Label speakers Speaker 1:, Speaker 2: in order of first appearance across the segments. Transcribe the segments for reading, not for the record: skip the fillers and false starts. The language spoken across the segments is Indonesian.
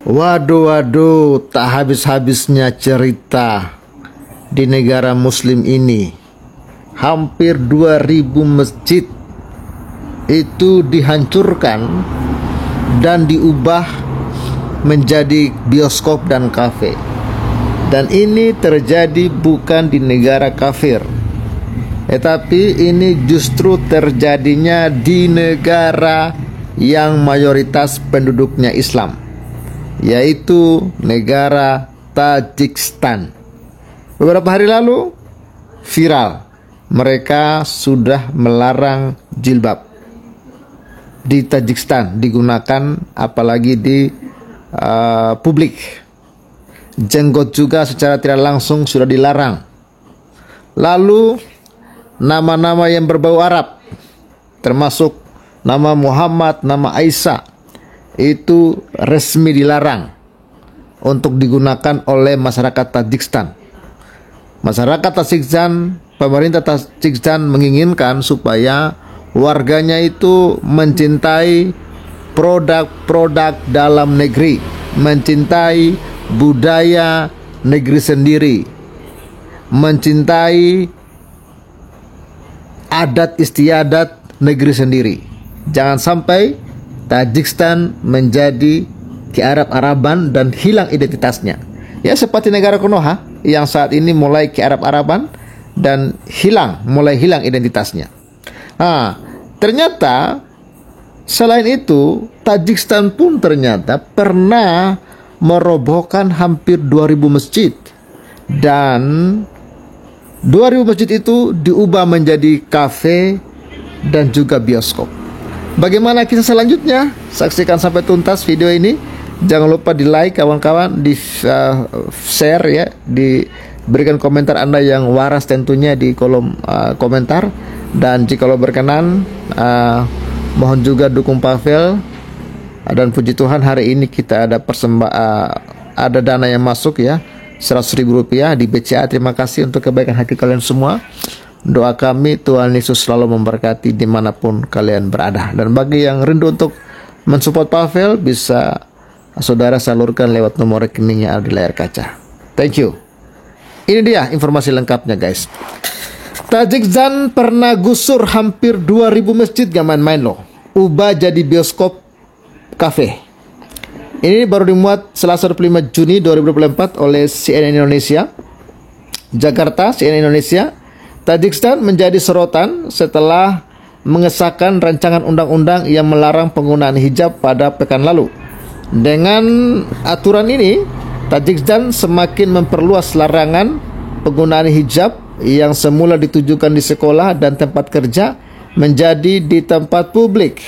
Speaker 1: Waduh, waduh, tak habis-habisnya cerita di negara muslim ini. Hampir 2000 masjid itu dihancurkan dan diubah menjadi bioskop dan kafe. Dan ini terjadi bukan di negara kafir, tetapi ini justru terjadinya di negara yang mayoritas penduduknya Islam, yaitu negara Tajikistan. Beberapa hari lalu viral, mereka sudah melarang jilbab di Tajikistan digunakan, apalagi di publik. Jenggot juga secara tidak langsung sudah dilarang. Lalu nama-nama yang berbau Arab, termasuk nama Muhammad, nama Aisyah, itu resmi dilarang untuk digunakan oleh masyarakat Tajikistan. Masyarakat Tajikistan, pemerintah Tajikistan menginginkan supaya warganya itu mencintai produk-produk dalam negeri, mencintai budaya negeri sendiri, mencintai adat istiadat negeri sendiri. Jangan sampai Tajikistan menjadi kearab-araban dan hilang identitasnya. Ya, seperti negara Konoha yang saat ini mulai kearab-araban dan mulai hilang identitasnya. Ternyata selain itu, Tajikistan pun ternyata pernah merobohkan hampir 2000 masjid, dan 2000 masjid itu diubah menjadi kafe dan juga bioskop. Bagaimana kisah selanjutnya? Saksikan sampai tuntas video ini. Jangan lupa di like kawan-kawan, di share ya, diberikan komentar Anda yang waras tentunya di kolom komentar. Dan jika lo berkenan, mohon juga dukung Pavel. Dan puji Tuhan hari ini kita ada ada dana yang masuk ya, 100.000 rupiah di BCA. Terima kasih untuk kebaikan hati kalian semua. Doa kami Tuhan Yesus selalu memberkati dimanapun kalian berada. Dan bagi yang rindu untuk mensupport Pavel, bisa saudara salurkan lewat nomor rekening yang ada di layar kaca. Thank you. Ini dia informasi lengkapnya guys. Tajikistan pernah gusur hampir 2000 masjid, gak main-main loh. Ubah jadi bioskop kafe. Ini baru dimuat Selasa 25 Juni 2024 oleh CNN Indonesia. Jakarta, CNN Indonesia. Tajikistan menjadi sorotan setelah mengesahkan rancangan undang-undang yang melarang penggunaan hijab pada pekan lalu. Dengan aturan ini, Tajikistan semakin memperluas larangan penggunaan hijab yang semula ditujukan di sekolah dan tempat kerja menjadi di tempat publik.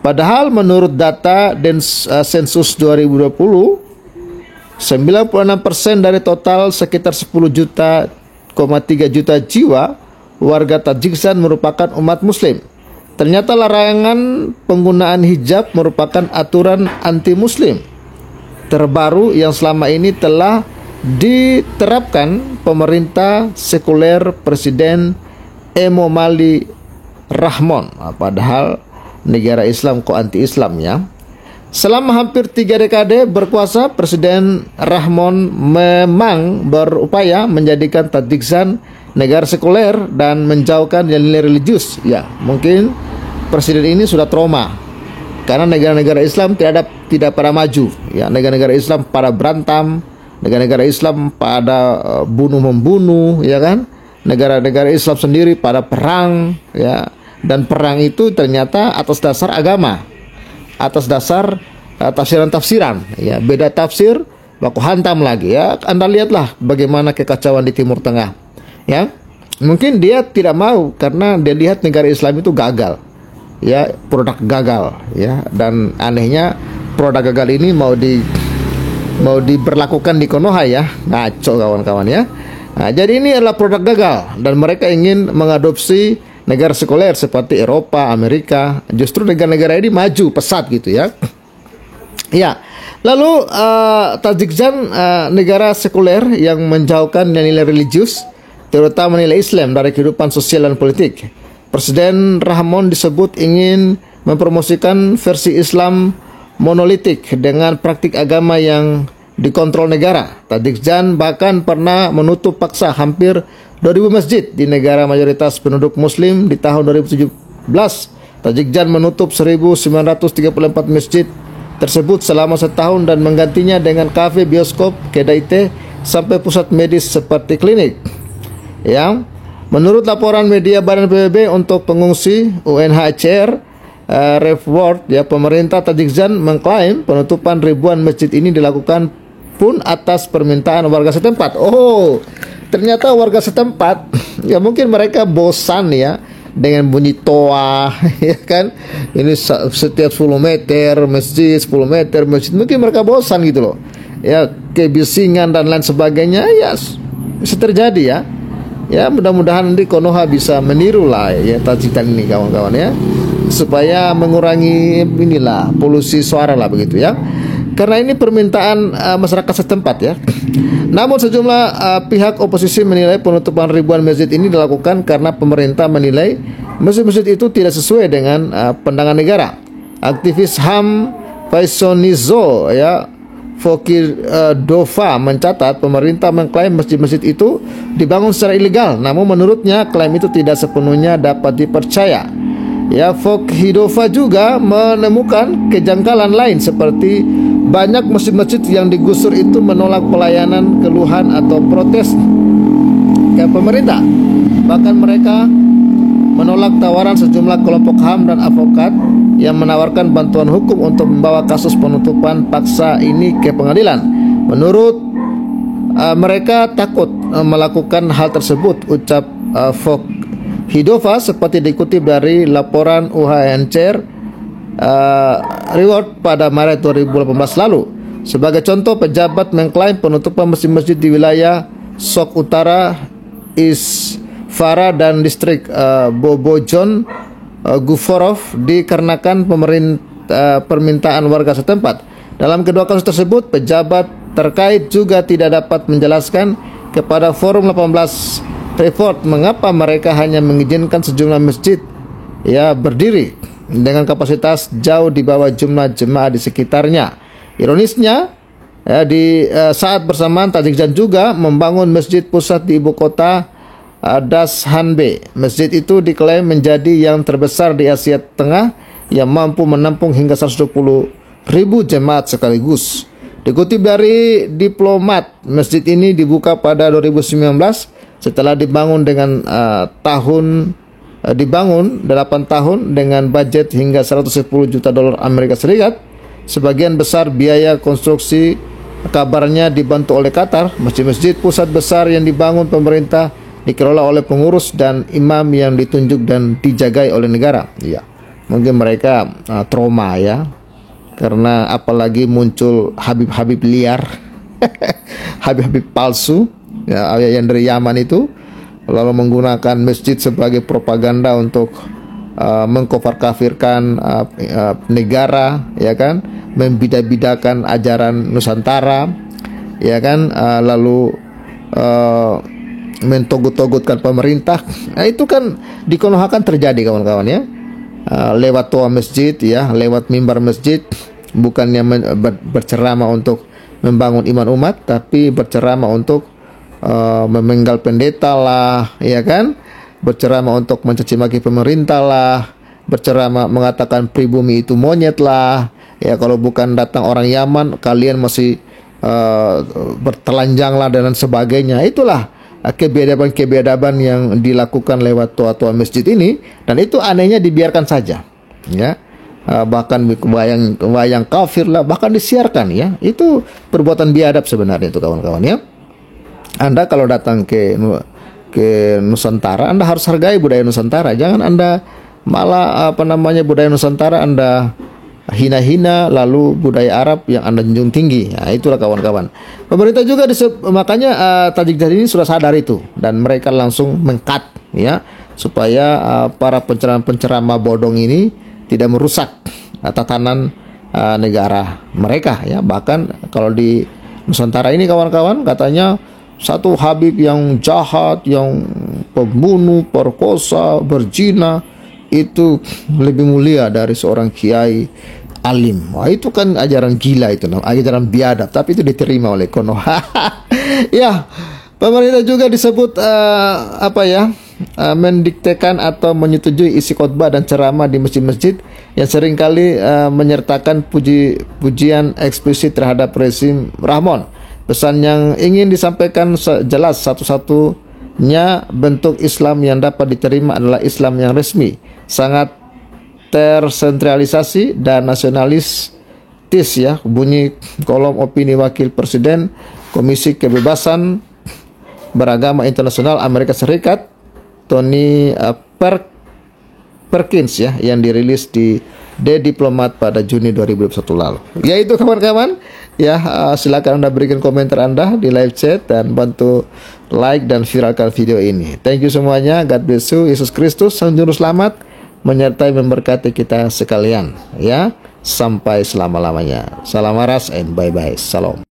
Speaker 1: Padahal menurut data sensus 2020, 96% dari total sekitar 10,3 juta jiwa warga Tajikistan merupakan umat muslim. Ternyata larangan penggunaan hijab merupakan aturan anti-muslim terbaru yang selama ini telah diterapkan pemerintah sekuler Presiden Emomali Rahmon. Padahal negara Islam kok anti-Islam ya. Selama hampir 3 dekade berkuasa, Presiden Rahmon memang berupaya menjadikan Tajikistan negara sekuler dan menjauhkan nilai religius. Ya, mungkin presiden ini sudah trauma karena negara-negara Islam tidak pada maju. Ya, negara-negara Islam pada berantem, negara-negara Islam pada bunuh-membunuh, ya kan? Negara-negara Islam sendiri pada perang, ya. Dan perang itu ternyata atas dasar agama, atas dasar tafsiran-tafsiran, ya, beda tafsir baku hantam lagi ya. Anda lihatlah bagaimana kekacauan di Timur Tengah, ya. Mungkin dia tidak mau karena dia lihat negara Islam itu gagal, ya, produk gagal, ya. Dan anehnya produk gagal ini mau diberlakukan di Konoha ya, ngaco kawan-kawan ya. Nah, jadi ini adalah produk gagal dan mereka ingin mengadopsi negara sekuler seperti Eropa, Amerika. Justru negara-negara ini maju pesat gitu ya. Ya, lalu Tajikistan negara sekuler yang menjauhkan nilai religius, terutama nilai Islam dari kehidupan sosial dan politik. Presiden Rahmon disebut ingin mempromosikan versi Islam monolitik dengan praktik agama yang dikontrol negara. Tajikistan bahkan pernah menutup paksa hampir 2000 masjid di negara mayoritas penduduk muslim. Di tahun 2017, Tajikistan menutup 1934 masjid tersebut selama setahun dan menggantinya dengan kafe, bioskop, kedai teh, sampai pusat medis seperti klinik. Yang menurut laporan media Badan PBB untuk pengungsi UNHCR Report, pemerintah Tajikistan mengklaim penutupan ribuan masjid ini dilakukan pun atas permintaan warga setempat. Oh, ternyata warga setempat mungkin mereka bosan dengan bunyi toa, ya kan? Ini setiap 10 meter masjid, 10 meter masjid. Mungkin mereka bosan gitu loh. Ya, kebisingan dan lain sebagainya bisa terjadi Ya, mudah-mudahan nanti Konoha bisa meniru lah Tajikistan ini kawan-kawan supaya mengurangi polusi suara lah begitu ya. Karena ini permintaan masyarakat setempat Namun sejumlah pihak oposisi menilai penutupan ribuan masjid ini dilakukan karena pemerintah menilai masjid-masjid itu tidak sesuai dengan pandangan negara. Aktivis HAM Faisonizo Fokirdova mencatat pemerintah mengklaim masjid-masjid itu dibangun secara ilegal. Namun menurutnya klaim itu tidak sepenuhnya dapat dipercaya. Fokirdova juga menemukan kejanggalan lain seperti banyak masjid-masjid yang digusur itu menolak pelayanan, keluhan atau protes ke pemerintah. Bahkan mereka menolak tawaran sejumlah kelompok HAM dan advokat yang menawarkan bantuan hukum untuk membawa kasus penutupan paksa ini ke pengadilan. Menurut mereka takut melakukan hal tersebut, ucap Fokirdova seperti dikutip dari laporan UNHCR Reward pada Maret 2018 lalu. Sebagai contoh, pejabat mengklaim penutupan masjid-masjid di wilayah Sok Utara, Isfara dan distrik Bobojon Guforov dikarenakan permintaan warga setempat. Dalam kedua kasus tersebut, pejabat terkait juga tidak dapat menjelaskan kepada Forum 18 Report mengapa mereka hanya mengizinkan sejumlah masjid berdiri dengan kapasitas jauh di bawah jumlah jemaah di sekitarnya. Ironisnya, di saat bersamaan Tajikistan juga membangun masjid pusat di ibu kota Dashhanbe. Masjid itu diklaim menjadi yang terbesar di Asia Tengah yang mampu menampung hingga 120.000 jemaat sekaligus. Dikutip dari Diplomat, masjid ini dibuka pada 2019 setelah dibangun 8 tahun dengan budget hingga 110 juta dolar Amerika Serikat. Sebagian besar biaya konstruksi kabarnya dibantu oleh Qatar. Masjid-masjid pusat besar yang dibangun pemerintah dikelola oleh pengurus dan imam yang ditunjuk dan dijagai oleh negara. Mungkin mereka trauma karena apalagi muncul Habib-Habib liar, Habib-Habib palsu yang dari Yaman itu, lalu menggunakan masjid sebagai propaganda untuk mengkafir-kafirkan negara, membidah-bidahkan ajaran Nusantara, lalu mentogut-togutkan pemerintah. Nah, itu kan di Konoha kan terjadi kawan-kawan lewat toa masjid lewat mimbar masjid, bukannya berceramah untuk membangun iman umat, tapi berceramah untuk memenggal pendeta lah, berceramah untuk mencaci maki pemerintah lah, berceramah mengatakan pribumi itu monyet lah, kalau bukan datang orang Yaman kalian masih bertelanjang lah dan sebagainya. Itulah kebiadaban-kebiadaban yang dilakukan lewat toa-toa masjid ini, dan itu anehnya dibiarkan saja bahkan wayang kafir lah bahkan disiarkan. Itu perbuatan biadab sebenarnya itu kawan-kawan. Anda kalau datang ke Nusantara, Anda harus hargai budaya Nusantara. Jangan Anda malah budaya Nusantara Anda hina-hina, lalu budaya Arab yang Anda junjung tinggi. Nah, itulah kawan-kawan. Pemerintah juga makanya Tajikistan ini sudah sadar itu, dan mereka langsung meng-cut supaya para penceramah bodong ini tidak merusak tatanan negara mereka. Bahkan kalau di Nusantara ini kawan-kawan, katanya satu Habib yang jahat, yang pembunuh, perkosa, berzina, itu lebih mulia dari seorang kiai alim. Wah, itu kan ajaran gila itu, ajaran biadab, tapi itu diterima oleh Konoha. Ya, pemerintah juga disebut mendiktekan atau menyetujui isi khotbah dan ceramah di masjid-masjid yang seringkali menyertakan pujian eksplisit terhadap rezim Rahmon. Pesan yang ingin disampaikan jelas, satu-satunya bentuk Islam yang dapat diterima adalah Islam yang resmi, sangat tersentralisasi dan nasionalistis, ya, bunyi kolom opini Wakil Presiden Komisi Kebebasan Beragama Internasional Amerika Serikat, Tony Perkins, ya, yang dirilis di The Diplomat pada Juni 2021 lalu. Ya, itu kawan-kawan, ya, silakan Anda berikan komentar Anda di live chat dan bantu like dan viralkan video ini. Thank you semuanya. God bless you. Yesus Kristus Sang Juru Selamat menyertai memberkati kita sekalian, ya, sampai selama-lamanya. Salam waras and bye-bye. Salam.